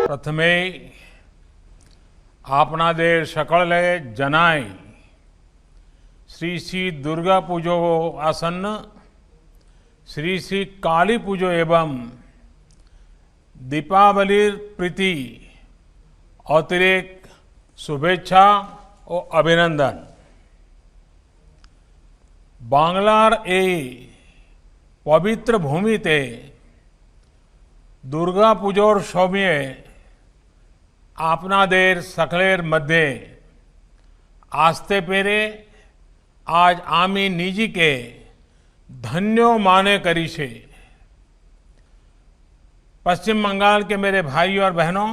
प्रथमे आपनादेर सकले जनाई श्री श्री दुर्गा पूजो आसन्न श्री श्री काली पूजो एवं दीपावलीर प्रीति अतिरेक शुभेच्छा और अभिनंदन। बांग्लार ए पवित्र भूमिते दुर्गा पूजोर सौम्य आपनादेर सकलेर मध्य आस्ते पेरे आज आमी निजी के धन्यो माने करी छे। पश्चिम बंगाल के मेरे भाइयों और बहनों,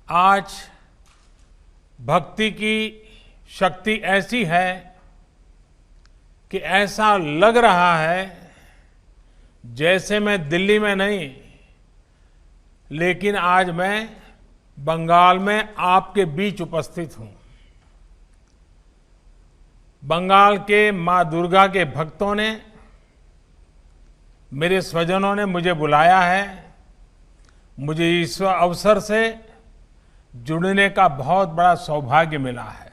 आज भक्ति की शक्ति ऐसी है कि ऐसा लग रहा है जैसे मैं दिल्ली में नहीं, लेकिन आज मैं बंगाल में आपके बीच उपस्थित हूं। बंगाल के मां दुर्गा के भक्तों ने, मेरे स्वजनों ने मुझे बुलाया है। मुझे इस अवसर से जुड़ने का बहुत बड़ा सौभाग्य मिला है।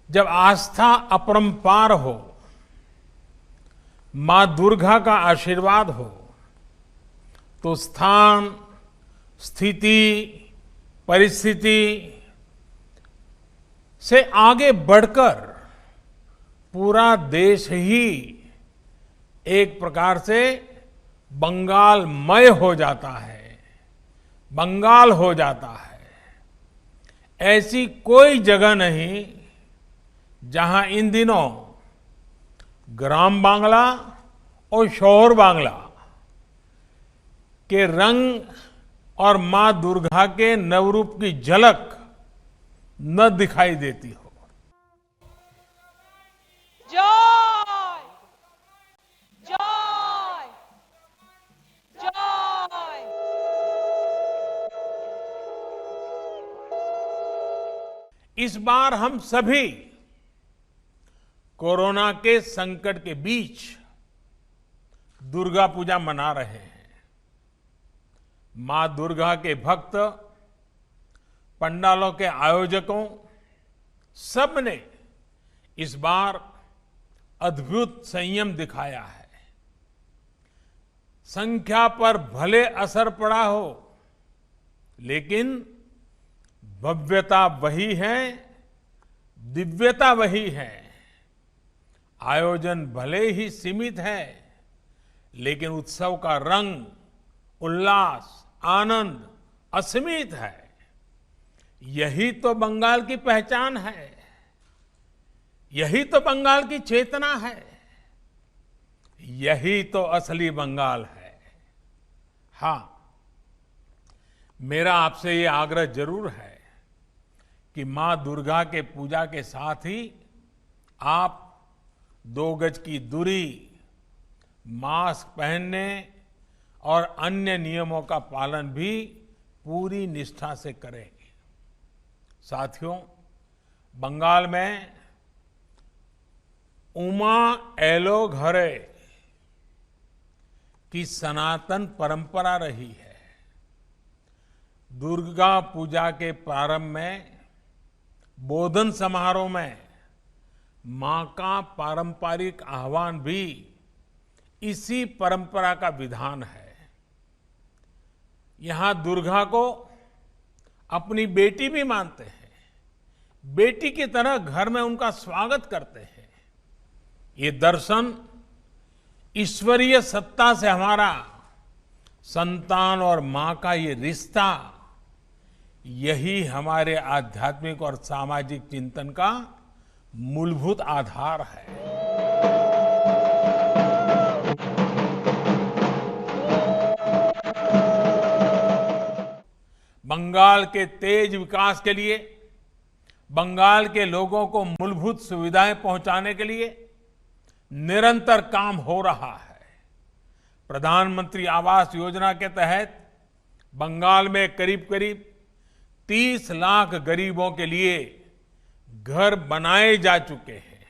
जब आस्था अपरंपार हो, मां दुर्गा का आशीर्वाद हो, तो स्थान, स्थिति, परिस्थिति से आगे बढ़कर पूरा देश ही एक प्रकार से बंगालमय हो जाता है, बंगाल हो जाता है। ऐसी कोई जगह नहीं जहां इन दिनों ग्राम बांग्ला और शहर बांग्ला के रंग और मां दुर्गा के नवरूप की झलक न दिखाई देती हो। जय जय जय। इस बार हम सभी कोरोना के संकट के बीच दुर्गा पूजा मना रहे हैं। मां दुर्गा के भक्त, पंडालों के आयोजकों, सबने इस बार अद्भुत संयम दिखाया है। संख्या पर भले असर पड़ा हो, लेकिन भव्यता वही है, दिव्यता वही है। आयोजन भले ही सीमित है, लेकिन उत्सव का रंग, उल्लास, आनंद असीमित है। यही तो बंगाल की पहचान है, यही तो बंगाल की चेतना है, यही तो असली बंगाल है। हां, मेरा आपसे ये आग्रह जरूर है कि मां दुर्गा के पूजा के साथ ही आप 2 गज की दूरी, मास्क पहनने और अन्य नियमों का पालन भी पूरी निष्ठा से करें। साथियों, बंगाल में उमा एलो घरे की सनातन परंपरा रही है। दुर्गा पूजा के प्रारंभ में बोधन समारोह में मां का पारंपरिक आह्वान भी इसी परंपरा का विधान है। यहां दुर्गा को अपनी बेटी भी मानते हैं, बेटी की तरह घर में उनका स्वागत करते हैं। ये दर्शन ईश्वरीय सत्ता से हमारा संतान और मां का ये रिश्ता, यही हमारे आध्यात्मिक और सामाजिक चिंतन का मूलभूत आधार है। बंगाल के तेज विकास के लिए, बंगाल के लोगों को मूलभूत सुविधाएं पहुंचाने के लिए निरंतर काम हो रहा है। प्रधानमंत्री आवास योजना के तहत बंगाल में करीब करीब 30 लाख गरीबों के लिए घर बनाए जा चुके हैं।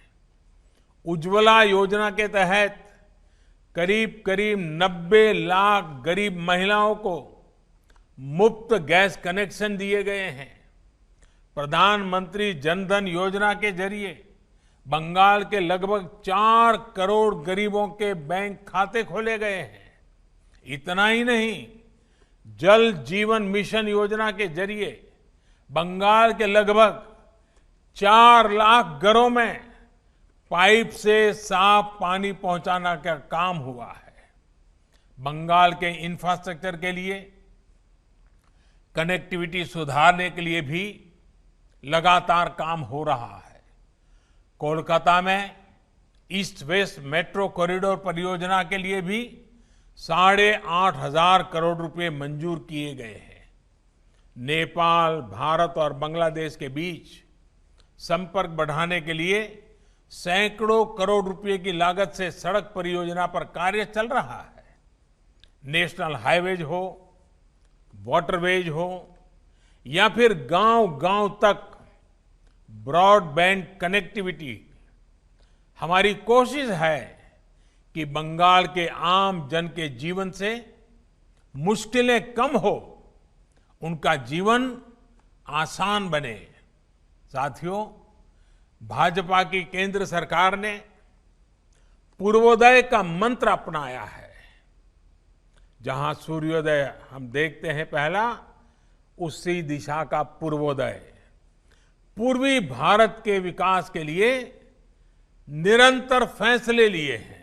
उज्ज्वला योजना के तहत करीब करीब 90 लाख गरीब महिलाओं को मुफ्त गैस कनेक्शन दिए गए हैं। प्रधानमंत्री जनधन योजना के जरिए बंगाल के लगभग 4 करोड़ गरीबों के बैंक खाते खोले गए हैं। इतना ही नहीं, जल जीवन मिशन योजना के जरिए बंगाल के लगभग 4 लाख घरों में पाइप से साफ पानी पहुंचाना का काम हुआ है। बंगाल के इंफ्रास्ट्रक्चर के लिए, कनेक्टिविटी सुधारने के लिए भी लगातार काम हो रहा है। कोलकाता में ईस्ट वेस्ट मेट्रो कॉरिडोर परियोजना के लिए भी 8,500 करोड़ रुपए मंजूर किए गए हैं। नेपाल, भारत और बांग्लादेश के बीच संपर्क बढ़ाने के लिए सैकड़ों करोड़ रुपए की लागत से सड़क परियोजना पर कार्य चल रहा है। नेशनल हाईवेज हो, वाटरवेज हो या फिर गांव-गांव तक ब्रॉडबैंड कनेक्टिविटी, हमारी कोशिश है कि बंगाल के आम जन के जीवन से मुश्किलें कम हो, उनका जीवन आसान बने। साथियों, भाजपा की केंद्र सरकार ने पूर्वोदय का मंत्र अपनाया है। जहां सूर्योदय हम देखते हैं पहला, उसी दिशा का पूर्वोदय। पूर्वी भारत के विकास के लिए निरंतर फैसले लिए हैं।